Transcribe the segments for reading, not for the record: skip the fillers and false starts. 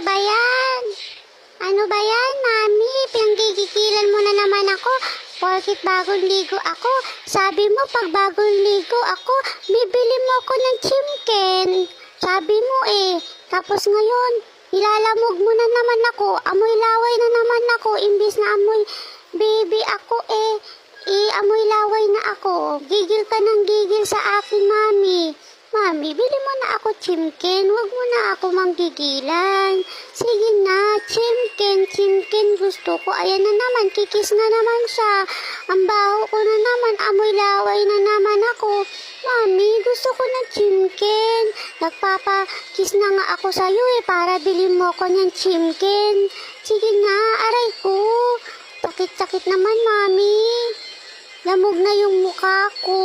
ba yan? Ano ba yan, Mami? Pinanggigigilan mo na naman ako. Porkit bagong ligo ako. Sabi mo, pag bagong ligo ako, bibili mo ako ng chimken. Sabi mo eh. Tapos ngayon, ilalamog mo na naman ako. Amoy laway na naman ako. Imbis na amoy baby ako eh. Amoy laway na ako. Gigil ka ng gigil sa akin, Mami. Mami, bili mo na ako chimken. Huwag mo na ako manggigilan. Sige na, chimken gusto ko. Ayan na naman, kikis na naman siya. Ang baho ko na naman, amoy laway na naman ako. Mami, gusto ko na chimken. Nagpapakis na nga ako sa'yo eh, para bilhin mo ko ng chimken. Sige na, aray ko. Sakit-sakit naman, Mami. Lamog na yung mukha ko.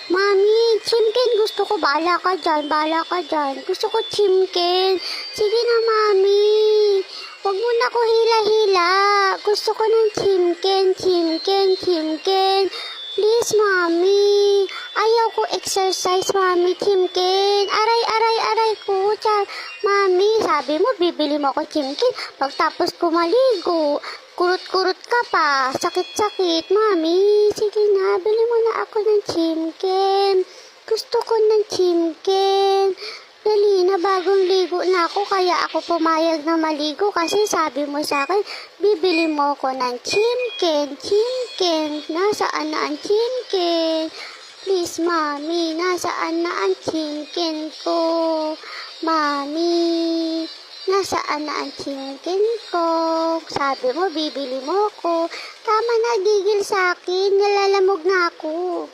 Mami, chimken gusto ko. Bahala ka dyan. Gusto ko chimken. Sige na, Mami. Huwag mo na ko hila-hila. Gusto ko ng chimken. Please, Mami. Ayaw ko exercise, Mami. Chimken. Aray ko. Mami, sabi mo, bibili mo ako chimken. Pagtapos ko maligo, kurut-kurut ka pa. Sakit-sakit, Mami. Sige na, bili mo na ako ng chimken. Gusto ko ng chimken. Dali na, bagong ligo na ako, kaya ako pumayag na maligo kasi sabi mo sa akin, bibili mo ko ng chimken. Nasaan na ang chimken? Please, Mami, nasaan na ang chimken ko? Mami, nasaan na ang chimken ko? Sabi mo, bibili mo ko. Tama na, gigil sa akin. Nalalamog na ako.